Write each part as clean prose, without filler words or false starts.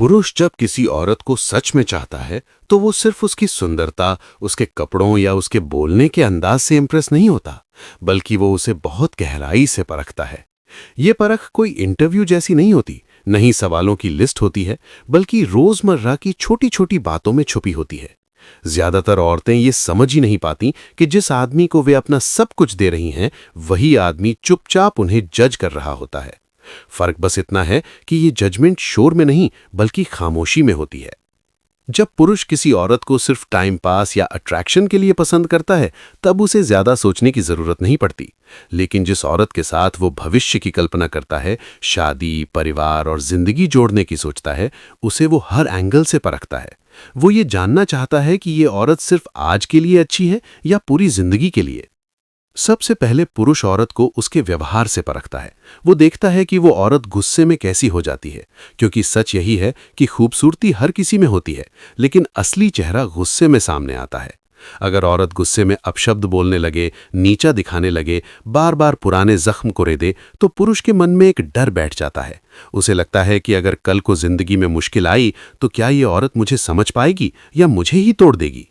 पुरुष जब किसी औरत को सच में चाहता है तो वो सिर्फ उसकी सुंदरता, उसके कपड़ों या उसके बोलने के अंदाज से इंप्रेस नहीं होता, बल्कि वो उसे बहुत गहराई से परखता है। ये परख कोई इंटरव्यू जैसी नहीं होती, नहीं सवालों की लिस्ट होती है, बल्कि रोजमर्रा की छोटी छोटी बातों में छुपी होती है। ज्यादातर औरतें ये समझ ही नहीं पाती कि जिस आदमी को वे अपना सब कुछ दे रही हैं, वही आदमी चुपचाप उन्हें जज कर रहा होता है। फर्क बस इतना है कि ये जजमेंट शोर में नहीं, बल्कि खामोशी में होती है। जब पुरुष किसी औरत को सिर्फ टाइम पास या अट्रैक्शन के लिए पसंद करता है, तब उसे ज्यादा सोचने की जरूरत नहीं पड़ती। लेकिन जिस औरत के साथ वो भविष्य की कल्पना करता है, शादी, परिवार और जिंदगी जोड़ने की सोचता है, उसे वो हर एंगल से परखता है। वो ये जानना चाहता है कि ये औरत सिर्फ आज के लिए अच्छी है या पूरी जिंदगी के लिए। सबसे पहले पुरुष औरत को उसके व्यवहार से परखता है। वो देखता है कि वो औरत गुस्से में कैसी हो जाती है, क्योंकि सच यही है कि खूबसूरती हर किसी में होती है, लेकिन असली चेहरा गुस्से में सामने आता है। अगर औरत गुस्से में अपशब्द बोलने लगे, नीचा दिखाने लगे, बार बार पुराने जख्म कुरेदे, तो पुरुष के मन में एक डर बैठ जाता है। उसे लगता है कि अगर कल को जिंदगी में मुश्किल आई तो क्या ये औरत मुझे समझ पाएगी या मुझे ही तोड़ देगी।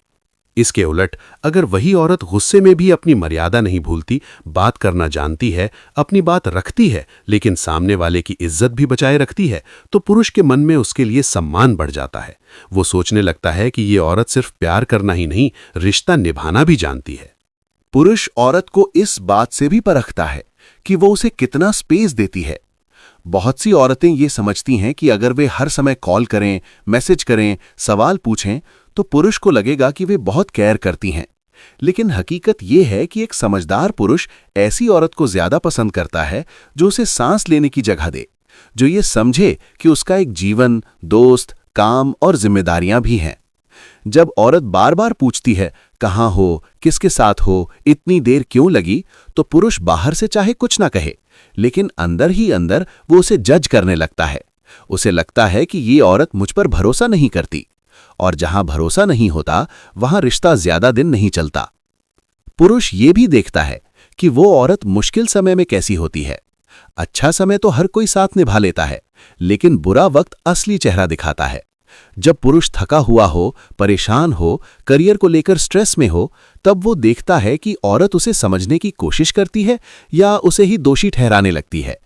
इसके उलट अगर वही औरत गुस्से में भी अपनी मर्यादा नहीं भूलती, बात करना जानती है, अपनी बात रखती है, लेकिन सामने वाले की इज्जत भी बचाए रखती है, तो पुरुष के मन में उसके लिए सम्मान बढ़ जाता है। वो सोचने लगता है कि ये औरत सिर्फ प्यार करना ही नहीं, रिश्ता निभाना भी जानती है। पुरुष औरत को इस बात से भी परखता है कि वो उसे कितना स्पेस देती है। बहुत सी औरतें ये समझती हैं कि अगर वे हर समय कॉल करें, मैसेज करें, सवाल पूछें, तो पुरुष को लगेगा कि वे बहुत केयर करती हैं। लेकिन हकीकत यह है कि एक समझदार पुरुष ऐसी औरत को ज्यादा पसंद करता है जो उसे सांस लेने की जगह दे, जो ये समझे कि उसका एक जीवन, दोस्त, काम और जिम्मेदारियां भी हैं। जब औरत बार बार पूछती है कहाँ हो, किसके साथ हो, इतनी देर क्यों लगी, तो पुरुष बाहर से चाहे कुछ ना कहे, लेकिन अंदर ही अंदर वो उसे जज करने लगता है। उसे लगता है कि ये औरत मुझ पर भरोसा नहीं करती, और जहां भरोसा नहीं होता वहां रिश्ता ज्यादा दिन नहीं चलता। पुरुष ये भी देखता है कि वो औरत मुश्किल समय में कैसी होती है। अच्छा समय तो हर कोई साथ निभा लेता है, लेकिन बुरा वक्त असली चेहरा दिखाता है। जब पुरुष थका हुआ हो, परेशान हो, करियर को लेकर स्ट्रेस में हो, तब वो देखता है कि औरत उसे समझने की कोशिश करती है या उसे ही दोषी ठहराने लगती है।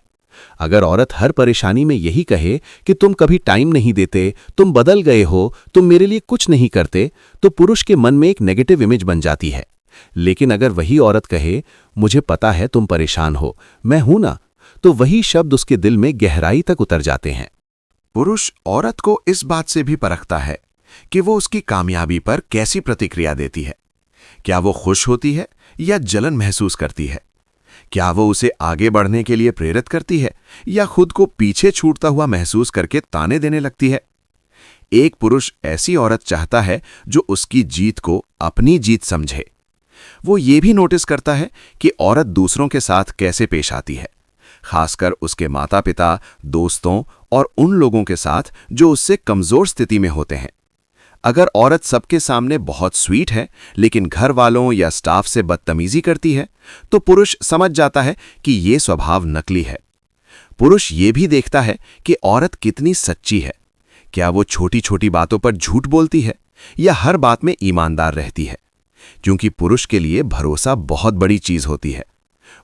अगर औरत हर परेशानी में यही कहे कि तुम कभी टाइम नहीं देते, तुम बदल गए हो, तुम मेरे लिए कुछ नहीं करते, तो पुरुष के मन में एक नेगेटिव इमेज बन जाती है। लेकिन अगर वही औरत कहे, मुझे पता है तुम परेशान हो, मैं हूं ना, तो वही शब्द उसके दिल में गहराई तक उतर जाते हैं। पुरुष औरत को इस बात से भी परखता है कि वो उसकी कामयाबी पर कैसी प्रतिक्रिया देती है। क्या वो खुश होती है या जलन महसूस करती है? क्या वो उसे आगे बढ़ने के लिए प्रेरित करती है या खुद को पीछे छूटता हुआ महसूस करके ताने देने लगती है? एक पुरुष ऐसी औरत चाहता है जो उसकी जीत को अपनी जीत समझे। वो ये भी नोटिस करता है कि औरत दूसरों के साथ कैसे पेश आती है, खासकर उसके माता पिता, दोस्तों और उन लोगों के साथ जो उससे कमजोर स्थिति में होते हैं। अगर औरत सबके सामने बहुत स्वीट है, लेकिन घर वालों या स्टाफ से बदतमीजी करती है, तो पुरुष समझ जाता है कि ये स्वभाव नकली है। पुरुष ये भी देखता है कि औरत कितनी सच्ची है। क्या वो छोटी छोटी बातों पर झूठ बोलती है या हर बात में ईमानदार रहती है? क्योंकि पुरुष के लिए भरोसा बहुत बड़ी चीज होती है।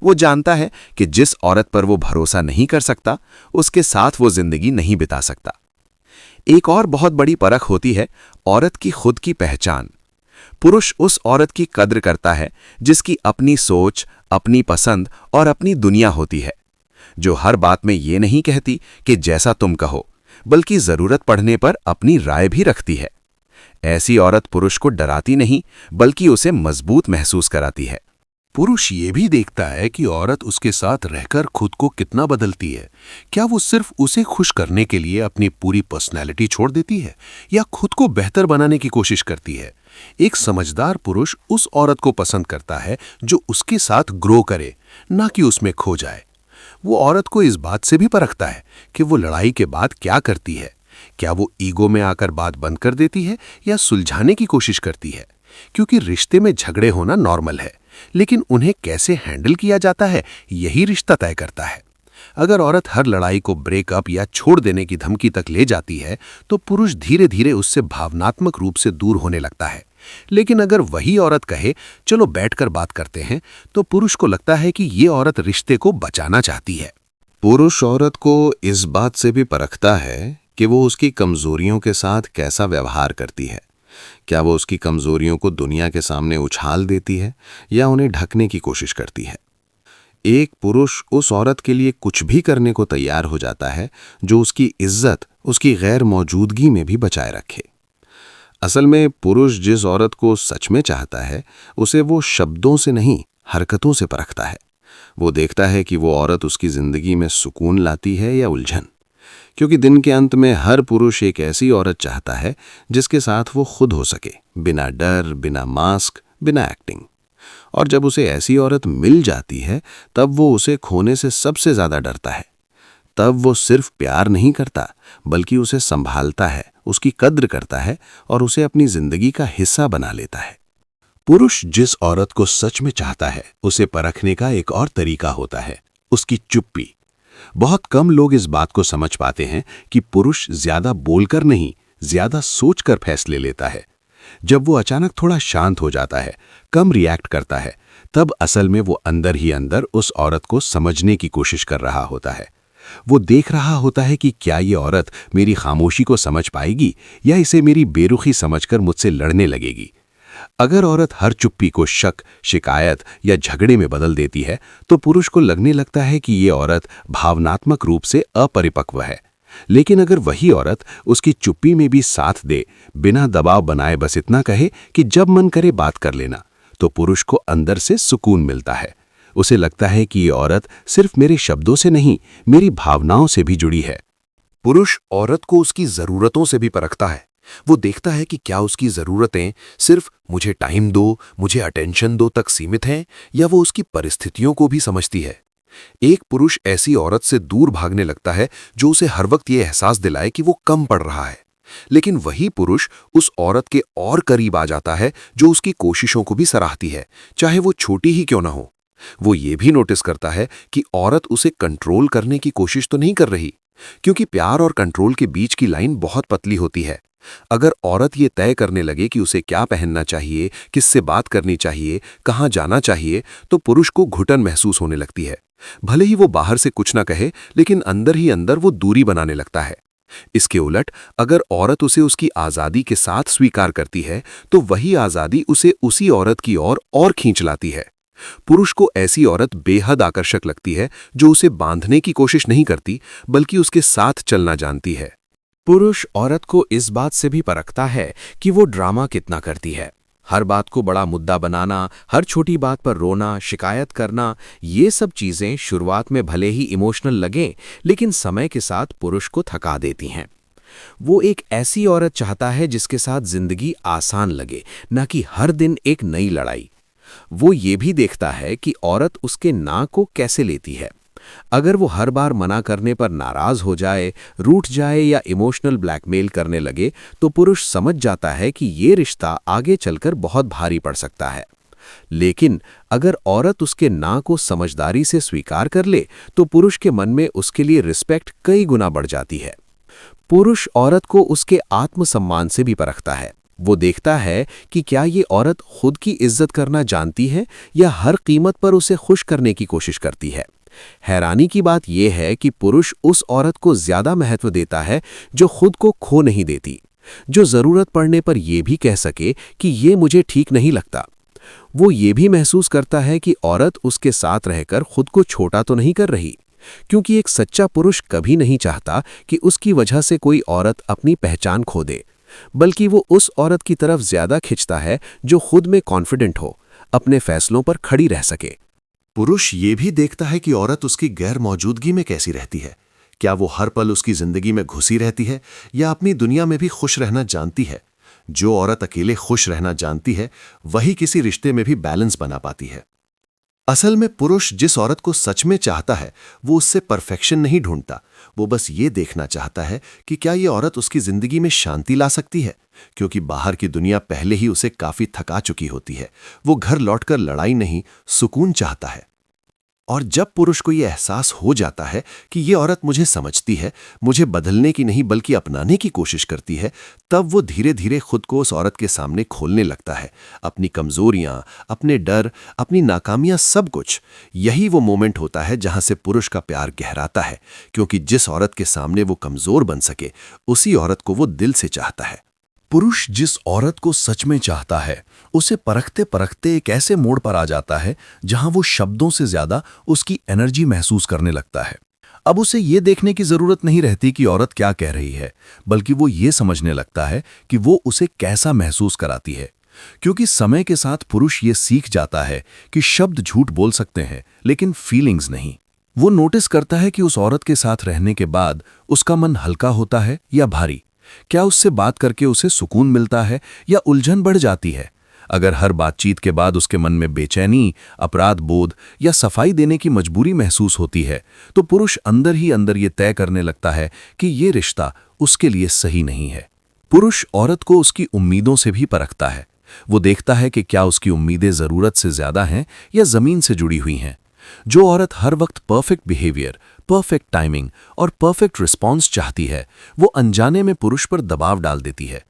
वो जानता है कि जिस औरत पर वो भरोसा नहीं कर सकता, उसके साथ वो जिंदगी नहीं बिता सकता। एक और बहुत बड़ी परख होती है औरत की खुद की पहचान। पुरुष उस औरत की कद्र करता है जिसकी अपनी सोच, अपनी पसंद और अपनी दुनिया होती है, जो हर बात में ये नहीं कहती कि जैसा तुम कहो, बल्कि जरूरत पड़ने पर अपनी राय भी रखती है। ऐसी औरत पुरुष को डराती नहीं, बल्कि उसे मजबूत महसूस कराती है। पुरुष ये भी देखता है कि औरत उसके साथ रहकर खुद को कितना बदलती है। क्या वो सिर्फ उसे खुश करने के लिए अपनी पूरी पर्सनैलिटी छोड़ देती है या खुद को बेहतर बनाने की कोशिश करती है? एक समझदार पुरुष उस औरत को पसंद करता है जो उसके साथ ग्रो करे, ना कि उसमें खो जाए। वो औरत को इस बात से भी परखता है कि वो लड़ाई के बाद क्या करती है। क्या वो ईगो में आकर बात बंद कर देती है या सुलझाने की कोशिश करती है? क्योंकि रिश्ते में झगड़े होना नॉर्मल है, लेकिन उन्हें कैसे हैंडल किया जाता है, यही रिश्ता तय करता है। अगर औरत हर लड़ाई को ब्रेकअप या छोड़ देने की धमकी तक ले जाती है तो पुरुष धीरे धीरे उससे भावनात्मक रूप से दूर होने लगता है। लेकिन अगर वही औरत कहे चलो बैठकर बात करते हैं, तो पुरुष को लगता है कि ये औरत रिश्ते को बचाना चाहती है। पुरुष औरत को इस बात से भी परखता है कि वो उसकी कमजोरियों के साथ कैसा व्यवहार करती है। क्या वो उसकी कमजोरियों को दुनिया के सामने उछाल देती है या उन्हें ढकने की कोशिश करती है। एक पुरुष उस औरत के लिए कुछ भी करने को तैयार हो जाता है जो उसकी इज्जत उसकी गैर मौजूदगी में भी बचाए रखे। असल में पुरुष जिस औरत को सच में चाहता है उसे वो शब्दों से नहीं, हरकतों से परखता है। वो देखता है कि वो औरत उसकी जिंदगी में सुकून लाती है या उलझन। क्योंकि दिन के अंत में हर पुरुष एक ऐसी औरत चाहता है जिसके साथ वो खुद हो सके, बिना डर, बिना मास्क, बिना एक्टिंग। और जब उसे ऐसी औरत मिल जाती है तब वो उसे खोने से सबसे ज्यादा डरता है। तब वो सिर्फ प्यार नहीं करता बल्कि उसे संभालता है, उसकी कद्र करता है और उसे अपनी जिंदगी का हिस्सा बना लेता है। पुरुष जिस औरत को सच में चाहता है उसे परखने का एक और तरीका होता है, उसकी चुप्पी। बहुत कम लोग इस बात को समझ पाते हैं कि पुरुष ज्यादा बोलकर नहीं, ज्यादा सोचकर फैसले लेता है। जब वो अचानक थोड़ा शांत हो जाता है, कम रिएक्ट करता है, तब असल में वो अंदर ही अंदर उस औरत को समझने की कोशिश कर रहा होता है। वो देख रहा होता है कि क्या ये औरत मेरी खामोशी को समझ पाएगी या इसे मेरी बेरुखी समझकर मुझसे लड़ने लगेगी। अगर औरत हर चुप्पी को शक, शिकायत या झगड़े में बदल देती है तो पुरुष को लगने लगता है कि ये औरत भावनात्मक रूप से अपरिपक्व है। लेकिन अगर वही औरत उसकी चुप्पी में भी साथ दे, बिना दबाव बनाए बस इतना कहे कि जब मन करे बात कर लेना, तो पुरुष को अंदर से सुकून मिलता है। उसे लगता है कि ये औरत सिर्फ मेरे शब्दों से नहीं, मेरी भावनाओं से भी जुड़ी है। पुरुष औरत को उसकी जरूरतों से भी परखता है। वो देखता है कि क्या उसकी जरूरतें सिर्फ मुझे टाइम दो, मुझे अटेंशन दो तक सीमित हैं या वो उसकी परिस्थितियों को भी समझती है। एक पुरुष ऐसी औरत से दूर भागने लगता है जो उसे हर वक्त ये एहसास दिलाए कि वो कम पड़ रहा है। लेकिन वही पुरुष उस औरत के और करीब आ जाता है जो उसकी कोशिशों को भी सराहती है, चाहे वो छोटी ही क्यों ना हो। वो ये भी नोटिस करता है कि औरत उसे कंट्रोल करने की कोशिश तो नहीं कर रही, क्योंकि प्यार और कंट्रोल के बीच की लाइन बहुत पतली होती है। अगर औरत ये तय करने लगे कि उसे क्या पहनना चाहिए, किससे बात करनी चाहिए, कहाँ जाना चाहिए, तो पुरुष को घुटन महसूस होने लगती है। भले ही वो बाहर से कुछ ना कहे, लेकिन अंदर ही अंदर वो दूरी बनाने लगता है। इसके उलट अगर औरत उसे उसकी आज़ादी के साथ स्वीकार करती है तो वही आज़ादी उसे उसी औरत की ओर और खींच लाती है। पुरुष को ऐसी औरत बेहद आकर्षक लगती है जो उसे बांधने की कोशिश नहीं करती बल्कि उसके साथ चलना जानती है। पुरुष औरत को इस बात से भी परखता है कि वो ड्रामा कितना करती है। हर बात को बड़ा मुद्दा बनाना, हर छोटी बात पर रोना, शिकायत करना, ये सब चीजें शुरुआत में भले ही इमोशनल लगें, लेकिन समय के साथ पुरुष को थका देती हैं। वो एक ऐसी औरत चाहता है जिसके साथ जिंदगी आसान लगे, न कि हर दिन एक नई लड़ाई। वो ये भी देखता है कि औरत उसके ना को कैसे लेती है। अगर वो हर बार मना करने पर नाराज हो जाए, रूठ जाए या इमोशनल ब्लैकमेल करने लगे, तो पुरुष समझ जाता है कि ये रिश्ता आगे चलकर बहुत भारी पड़ सकता है। लेकिन अगर औरत उसके ना को समझदारी से स्वीकार कर ले, तो पुरुष के मन में उसके लिए रिस्पेक्ट कई गुना बढ़ जाती है। पुरुष औरत को उसके आत्मसम्मान से भी परखता है। वो देखता है कि क्या ये औरत खुद की इज्जत करना जानती है या हर कीमत पर उसे खुश करने की कोशिश करती है। हैरानी की बात यह है कि पुरुष उस औरत को ज्यादा महत्व देता है जो खुद को खो नहीं देती, जो जरूरत पड़ने पर यह भी कह सके कि ये मुझे ठीक नहीं लगता। वो ये भी महसूस करता है कि औरत उसके साथ रहकर खुद को छोटा तो नहीं कर रही, क्योंकि एक सच्चा पुरुष कभी नहीं चाहता कि उसकी वजह से कोई औरत अपनी पहचान खो दे, बल्कि वो उस औरत की तरफ ज्यादा खिंचता है जो खुद में कॉन्फिडेंट हो, अपने फैसलों पर खड़ी रह सके। पुरुष ये भी देखता है कि औरत उसकी गैर मौजूदगी में कैसी रहती है। क्या वो हर पल उसकी जिंदगी में घुसी रहती है या अपनी दुनिया में भी खुश रहना जानती है। जो औरत अकेले खुश रहना जानती है वही किसी रिश्ते में भी बैलेंस बना पाती है। असल में पुरुष जिस औरत को सच में चाहता है वो उससे परफेक्शन नहीं ढूंढता, वो बस ये देखना चाहता है कि क्या ये औरत उसकी जिंदगी में शांति ला सकती है, क्योंकि बाहर की दुनिया पहले ही उसे काफी थका चुकी होती है। वो घर लौटकर लड़ाई नहीं, सुकून चाहता है। और जब पुरुष को ये एहसास हो जाता है कि ये औरत मुझे समझती है, मुझे बदलने की नहीं बल्कि अपनाने की कोशिश करती है, तब वो धीरे धीरे खुद को उस औरत के सामने खोलने लगता है। अपनी कमजोरियां, अपने डर, अपनी नाकामियां, सब कुछ। यही वो मोमेंट होता है जहां से पुरुष का प्यार गहराता है, क्योंकि जिस औरत के सामने वो कमजोर बन सके, उसी औरत को वो दिल से चाहता है। पुरुष जिस औरत को सच में चाहता है, उसे परखते परखते एक ऐसे मोड़ पर आ जाता है जहां वो शब्दों से ज्यादा उसकी एनर्जी महसूस करने लगता है। अब उसे ये देखने की जरूरत नहीं रहती कि औरत क्या कह रही है, बल्कि वो ये समझने लगता है कि वो उसे कैसा महसूस कराती है। क्योंकि समय के साथ पुरुष ये सीख जाता है कि शब्द झूठ बोल सकते हैं, लेकिन फीलिंग्स नहीं। वो नोटिस करता है कि उस औरत के साथ रहने के बाद उसका मन हल्का होता है या भारी। क्या उससे बात करके उसे सुकून मिलता है या उलझन बढ़ जाती है? अगर हर बातचीत के बाद उसके मन में बेचैनी, अपराध बोध या सफाई देने की मजबूरी महसूस होती है, तो पुरुष अंदर ही अंदर ये तय करने लगता है कि ये रिश्ता उसके लिए सही नहीं है। पुरुष औरत को उसकी उम्मीदों से भी परखता है। वो देखता है कि क्या उसकी उम्मीदें जरूरत से ज्यादा हैं या जमीन से जुड़ी हुई हैं। जो औरत हर वक्त परफेक्ट बिहेवियर, परफेक्ट टाइमिंग और परफेक्ट रिस्पॉन्स चाहती है, वो अनजाने में पुरुष पर दबाव डाल देती है।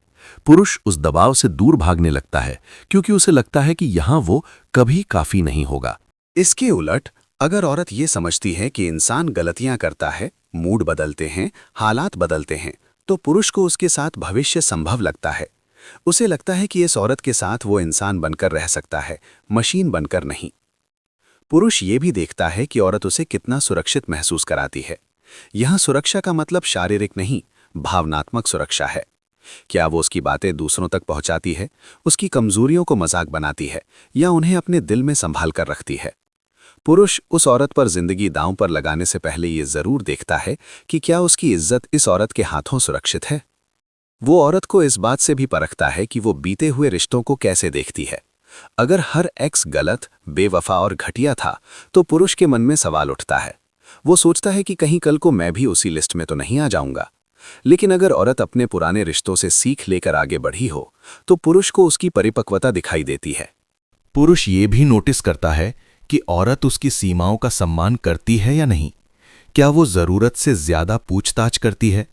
पुरुष उस दबाव से दूर भागने लगता है, क्योंकि उसे लगता है कि यहां वो कभी काफी नहीं होगा। इसके उलट अगर औरत ये समझती है कि इंसान गलतियां करता है, मूड बदलते हैं, हालात बदलते हैं, तो पुरुष को उसके साथ भविष्य संभव लगता है। उसे लगता है कि इस औरत के साथ वो इंसान बनकर रह सकता है, मशीन बनकर नहीं। पुरुष ये भी देखता है कि औरत उसे कितना सुरक्षित महसूस कराती है। यहां सुरक्षा का मतलब शारीरिक नहीं, भावनात्मक सुरक्षा है। क्या वो उसकी बातें दूसरों तक पहुंचाती है, उसकी कमजोरियों को मजाक बनाती है या उन्हें अपने दिल में संभाल कर रखती है? पुरुष उस औरत पर जिंदगी दांव पर लगाने से पहले ये जरूर देखता है कि क्या उसकी इज्जत इस औरत के हाथों सुरक्षित है। वो औरत को इस बात से भी परखता है कि वो बीते हुए रिश्तों को कैसे देखती है। अगर हर एक्स गलत, बेवफा और घटिया था, तो पुरुष के मन में सवाल उठता है। वो सोचता है कि कहीं कल को मैं भी उसी लिस्ट में तो नहीं आ जाऊंगा। लेकिन अगर औरत अपने पुराने रिश्तों से सीख लेकर आगे बढ़ी हो, तो पुरुष को उसकी परिपक्वता दिखाई देती है। पुरुष ये भी नोटिस करता है कि औरत उसकी सीमाओं का सम्मान करती है या नहीं। क्या वो जरूरत से ज्यादा पूछताछ करती है,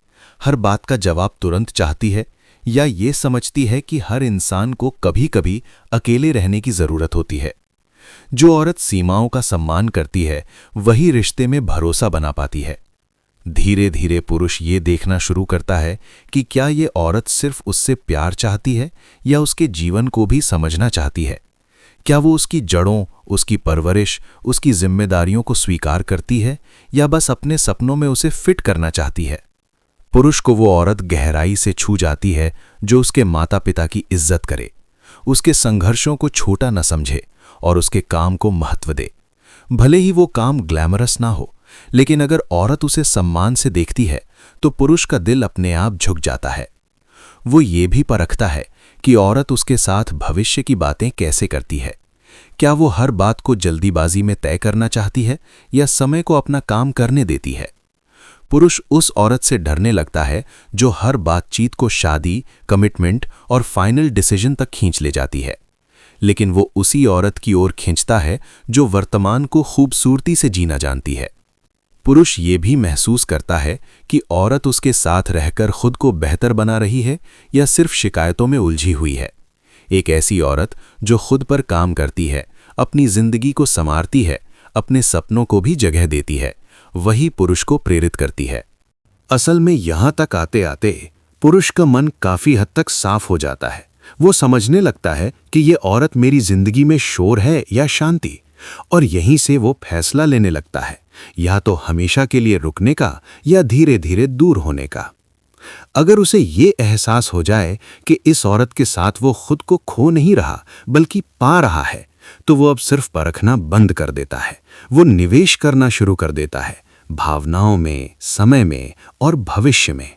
हर बात का जवाब तुरंत चाहती है, या ये समझती है कि हर इंसान को कभी-कभी अकेले रहने की जरूरत होती है। जो औरत सीमाओं का सम्मान करती है, वही रिश्ते में भरोसा बना पाती है। धीरे धीरे पुरुष ये देखना शुरू करता है कि क्या ये औरत सिर्फ उससे प्यार चाहती है या उसके जीवन को भी समझना चाहती है। क्या वो उसकी जड़ों, उसकी परवरिश, उसकी जिम्मेदारियों को स्वीकार करती है या बस अपने सपनों में उसे फिट करना चाहती है। पुरुष को वो औरत गहराई से छू जाती है जो उसके माता पिता की इज्जत करे, उसके संघर्षों को छोटा न समझे और उसके काम को महत्व दे। भले ही वो काम ग्लैमरस ना हो, लेकिन अगर औरत उसे सम्मान से देखती है तो पुरुष का दिल अपने आप झुक जाता है। वो ये भी परखता है कि औरत उसके साथ भविष्य की बातें कैसे करती है। क्या वो हर बात को जल्दीबाजी में तय करना चाहती है या समय को अपना काम करने देती है। पुरुष उस औरत से डरने लगता है जो हर बातचीत को शादी, कमिटमेंट और फाइनल डिसीजन तक खींच ले जाती है। लेकिन वो उसी औरत की ओर खींचता है जो वर्तमान को खूबसूरती से जीना जानती है। पुरुष ये भी महसूस करता है कि औरत उसके साथ रहकर खुद को बेहतर बना रही है या सिर्फ शिकायतों में उलझी हुई है। एक ऐसी औरत जो खुद पर काम करती है, अपनी जिंदगी को संवारती है, अपने सपनों को भी जगह देती है, वही पुरुष को प्रेरित करती है। असल में यहां तक आते आते पुरुष का मन काफी हद तक साफ हो जाता है। वो समझने लगता है कि ये औरत मेरी जिंदगी में शोर है या शांति, और यहीं से वो फैसला लेने लगता है, या तो हमेशा के लिए रुकने का या धीरे धीरे दूर होने का। अगर उसे ये एहसास हो जाए कि इस औरत के साथ वो खुद को खो नहीं रहा बल्कि पा रहा है, तो वो अब सिर्फ परखना बंद कर देता है। वो निवेश करना शुरू कर देता है, भावनाओं में, समय में और भविष्य में।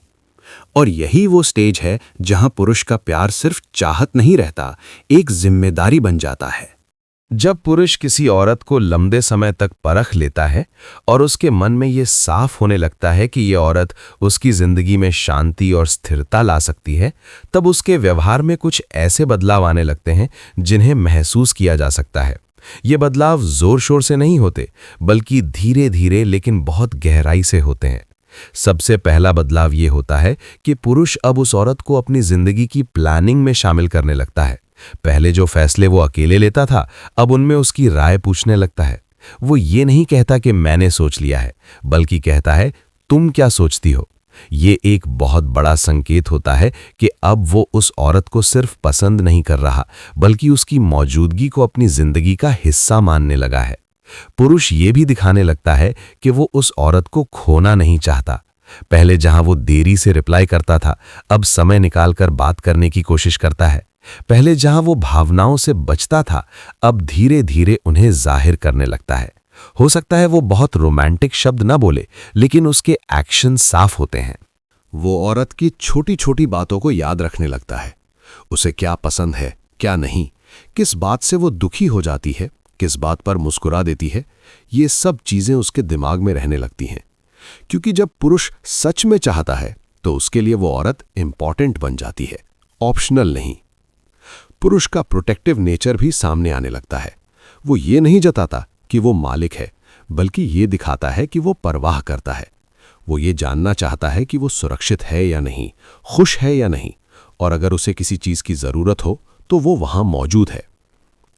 और यही वो स्टेज है जहां पुरुष का प्यार सिर्फ चाहत नहीं रहता, एक जिम्मेदारी बन जाता है। जब पुरुष किसी औरत को लंबे समय तक परख लेता है और उसके मन में ये साफ होने लगता है कि ये औरत उसकी जिंदगी में शांति और स्थिरता ला सकती है, तब उसके व्यवहार में कुछ ऐसे बदलाव आने लगते हैं जिन्हें महसूस किया जा सकता है। ये बदलाव जोर शोर से नहीं होते, बल्कि धीरे धीरे लेकिन बहुत गहराई से होते हैं। सबसे पहला बदलाव ये होता है कि पुरुष अब उस औरत को अपनी जिंदगी की प्लानिंग में शामिल करने लगता है। पहले जो फैसले वो अकेले लेता था, अब उनमें उसकी राय पूछने लगता है। वो ये नहीं कहता कि मैंने सोच लिया है, बल्कि कहता है तुम क्या सोचती हो। ये एक बहुत बड़ा संकेत होता है कि अब वो उस औरत को सिर्फ पसंद नहीं कर रहा, बल्कि उसकी मौजूदगी को अपनी जिंदगी का हिस्सा मानने लगा है। पुरुष ये भी दिखाने लगता है कि वो उस औरत को खोना नहीं चाहता। पहले जहां वो देरी से रिप्लाई करता था, अब समय निकालकर बात करने की कोशिश करता है। पहले जहां वो भावनाओं से बचता था, अब धीरे धीरे उन्हें जाहिर करने लगता है। हो सकता है वो बहुत रोमांटिक शब्द न बोले, लेकिन उसके एक्शन साफ होते हैं। वो औरत की छोटी छोटी बातों को याद रखने लगता है। उसे क्या पसंद है, क्या नहीं, किस बात से वो दुखी हो जाती है, किस बात पर मुस्कुरा देती है, ये सब चीजें उसके दिमाग में रहने लगती हैं। क्योंकि जब पुरुष सच में चाहता है तो उसके लिए वो औरत इंपॉर्टेंट बन जाती है, ऑप्शनल नहीं। पुरुष का प्रोटेक्टिव नेचर भी सामने आने लगता है। वो ये नहीं जताता कि वो मालिक है, बल्कि ये दिखाता है कि वो परवाह करता है। वो ये जानना चाहता है कि वो सुरक्षित है या नहीं, खुश है या नहीं, और अगर उसे किसी चीज की जरूरत हो तो वो वहां मौजूद है।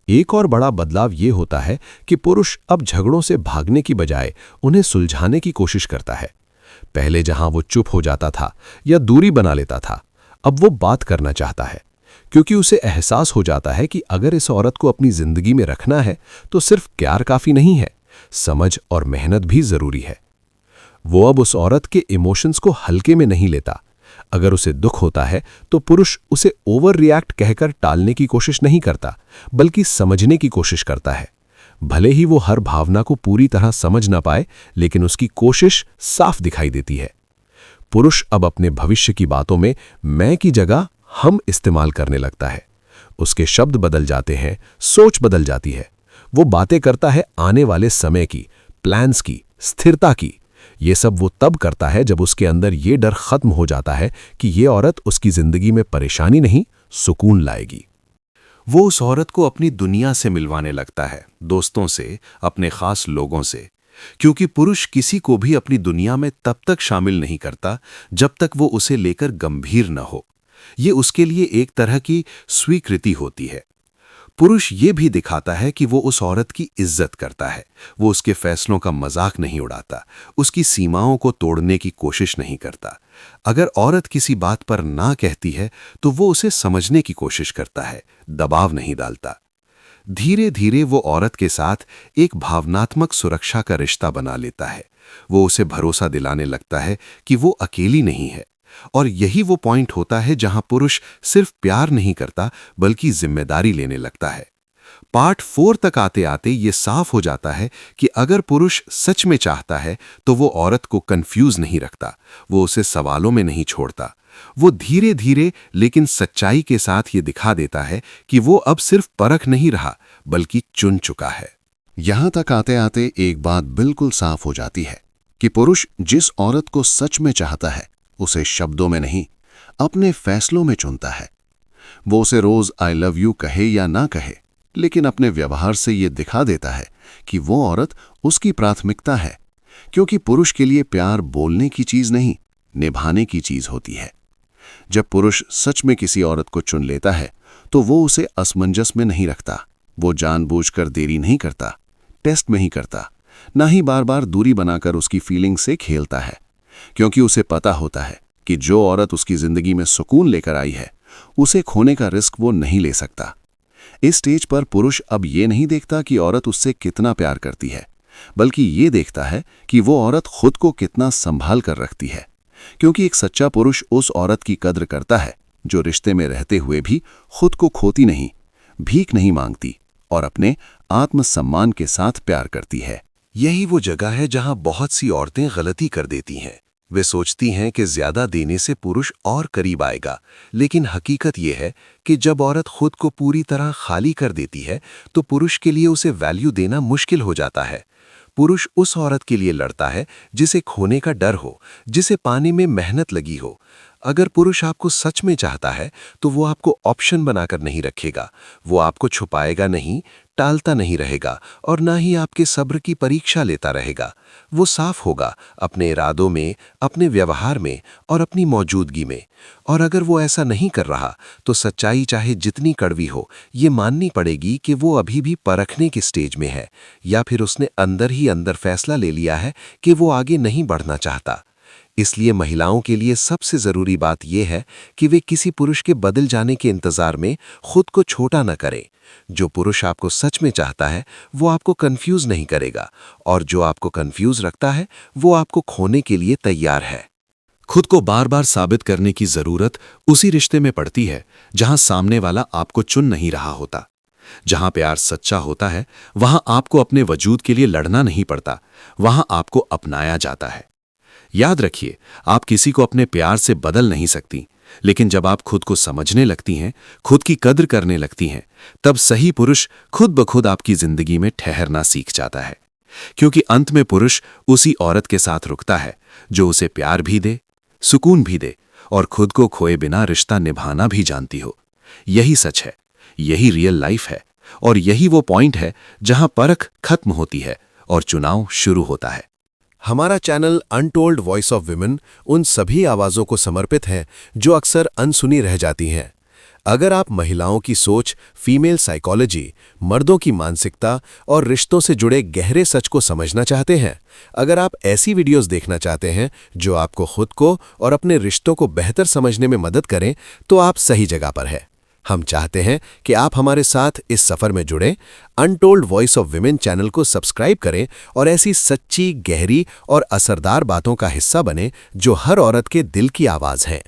एक और बड़ा बदलाव ये होता है कि पुरुष अब झगड़ों से भागने की बजाय उन्हें सुलझाने की कोशिश करता है। पहले जहां वो चुप हो जाता था या दूरी बना लेता था, अब वो बात करना चाहता है, क्योंकि उसे एहसास हो जाता है कि अगर इस औरत को अपनी जिंदगी में रखना है तो सिर्फ प्यार काफी नहीं है, समझ और मेहनत भी जरूरी है। वो अब उस औरत के इमोशंस को हल्के में नहीं लेता। अगर उसे दुख होता है तो पुरुष उसे ओवर रिएक्ट कहकर टालने की कोशिश नहीं करता, बल्कि समझने की कोशिश करता है। भले ही वो हर भावना को पूरी तरह समझ ना पाए, लेकिन उसकी कोशिश साफ दिखाई देती है। पुरुष अब अपने भविष्य की बातों में मैं की जगह हम इस्तेमाल करने लगता है। उसके शब्द बदल जाते हैं, सोच बदल जाती है। वो बातें करता है आने वाले समय की, प्लान्स की, स्थिरता की। ये सब वो तब करता है जब उसके अंदर ये डर खत्म हो जाता है कि ये औरत उसकी जिंदगी में परेशानी नहीं, सुकून लाएगी। वो उस औरत को अपनी दुनिया से मिलवाने लगता है, दोस्तों से, अपने खास लोगों से। क्योंकि पुरुष किसी को भी अपनी दुनिया में तब तक शामिल नहीं करता जब तक वो उसे लेकर गंभीर न हो। ये उसके लिए एक तरह की स्वीकृति होती है। पुरुष ये भी दिखाता है कि वो उस औरत की इज्जत करता है। वो उसके फैसलों का मजाक नहीं उड़ाता, उसकी सीमाओं को तोड़ने की कोशिश नहीं करता। अगर औरत किसी बात पर ना कहती है तो वो उसे समझने की कोशिश करता है, दबाव नहीं डालता। धीरे धीरे वो औरत के साथ एक भावनात्मक सुरक्षा का रिश्ता बना लेता है। वो उसे भरोसा दिलाने लगता है कि वो अकेली नहीं है। और यही वो पॉइंट होता है जहां पुरुष सिर्फ प्यार नहीं करता, बल्कि जिम्मेदारी लेने लगता है। पार्ट 4 तक आते आते ये साफ हो जाता है कि अगर पुरुष सच में चाहता है तो वो औरत को कंफ्यूज नहीं रखता, वो उसे सवालों में नहीं छोड़ता। वो धीरे धीरे लेकिन सच्चाई के साथ ये दिखा देता है कि वो अब सिर्फ परख नहीं रहा, बल्कि चुन चुका है। यहां तक आते आते एक बात बिल्कुल साफ हो जाती है कि पुरुष जिस औरत को सच में चाहता है उसे शब्दों में नहीं, अपने फैसलों में चुनता है। वो उसे रोज आई लव यू कहे या ना कहे, लेकिन अपने व्यवहार से ये दिखा देता है कि वो औरत उसकी प्राथमिकता है। क्योंकि पुरुष के लिए प्यार बोलने की चीज नहीं, निभाने की चीज होती है। जब पुरुष सच में किसी औरत को चुन लेता है तो वो उसे असमंजस में नहीं रखता। वो जानबूझकर देरी नहीं करता, टेस्ट में ही करता, ना ही बार बार दूरी बनाकर उसकी फीलिंग से खेलता है। क्योंकि उसे पता होता है कि जो औरत उसकी जिंदगी में सुकून लेकर आई है, उसे खोने का रिस्क वो नहीं ले सकता। इस स्टेज पर पुरुष अब ये नहीं देखता कि औरत उससे कितना प्यार करती है, बल्कि ये देखता है कि वो औरत खुद को कितना संभाल कर रखती है। क्योंकि एक सच्चा पुरुष उस औरत की कद्र करता है जो रिश्ते में रहते हुए भी खुद को खोती नहीं, भीख नहीं मांगती और अपने आत्मसम्मान के साथ प्यार करती है। यही वो जगह है जहां बहुत सी औरतें गलती कर देती हैं। वे सोचती हैं कि ज्यादा देने से पुरुष और करीब आएगा, लेकिन हकीकत यह है कि जब औरत खुद को पूरी तरह खाली कर देती है तो पुरुष के लिए उसे वैल्यू देना मुश्किल हो जाता है। पुरुष उस औरत के लिए लड़ता है जिसे खोने का डर हो, जिसे पाने में मेहनत लगी हो। अगर पुरुष आपको सच में चाहता है तो वो आपको ऑप्शन बनाकर नहीं रखेगा। वो आपको छुपाएगा नहीं, टालता नहीं रहेगा और ना ही आपके सब्र की परीक्षा लेता रहेगा। वो साफ होगा अपने इरादों में, अपने व्यवहार में और अपनी मौजूदगी में। और अगर वो ऐसा नहीं कर रहा तो सच्चाई चाहे जितनी कड़वी हो, ये माननी पड़ेगी कि वो अभी भी परखने के स्टेज में है, या फिर उसने अंदर ही अंदर फैसला ले लिया है कि वो आगे नहीं बढ़ना चाहता। इसलिए महिलाओं के लिए सबसे जरूरी बात यह है कि वे किसी पुरुष के बदल जाने के इंतजार में खुद को छोटा न करें। जो पुरुष आपको सच में चाहता है वो आपको कंफ्यूज नहीं करेगा, और जो आपको कंफ्यूज रखता है वो आपको खोने के लिए तैयार है। खुद को बार बार साबित करने की जरूरत उसी रिश्ते में पड़ती है जहां सामने वाला आपको चुन नहीं रहा होता। जहां प्यार सच्चा होता है वहां आपको अपने वजूद के लिए लड़ना नहीं पड़ता, वहां आपको अपनाया जाता है। याद रखिए, आप किसी को अपने प्यार से बदल नहीं सकती, लेकिन जब आप खुद को समझने लगती हैं, खुद की कद्र करने लगती हैं, तब सही पुरुष खुद ब खुद आपकी जिंदगी में ठहरना सीख जाता है। क्योंकि अंत में पुरुष उसी औरत के साथ रुकता है जो उसे प्यार भी दे, सुकून भी दे और खुद को खोए बिना रिश्ता निभाना भी जानती हो। यही सच है, यही रियल लाइफ है, और यही वो पॉइंट है जहां परख खत्म होती है और चुनाव शुरू होता है। हमारा channel untold voice of women उन सभी आवाज़ों को समर्पित है जो अक्सर अनसुनी रह जाती हैं। अगर आप महिलाओं की सोच, फीमेल साइकोलॉजी, मर्दों की मानसिकता और रिश्तों से जुड़े गहरे सच को समझना चाहते हैं, अगर आप ऐसी वीडियोस देखना चाहते हैं जो आपको खुद को और अपने रिश्तों को बेहतर समझने में मदद करें, तो आप सही जगह पर हैं। हम चाहते हैं कि आप हमारे साथ इस सफ़र में जुड़ें। Untold voice of women channel को सब्सक्राइब करें और ऐसी सच्ची, गहरी और असरदार बातों का हिस्सा बनें जो हर औरत के दिल की आवाज़ हैं।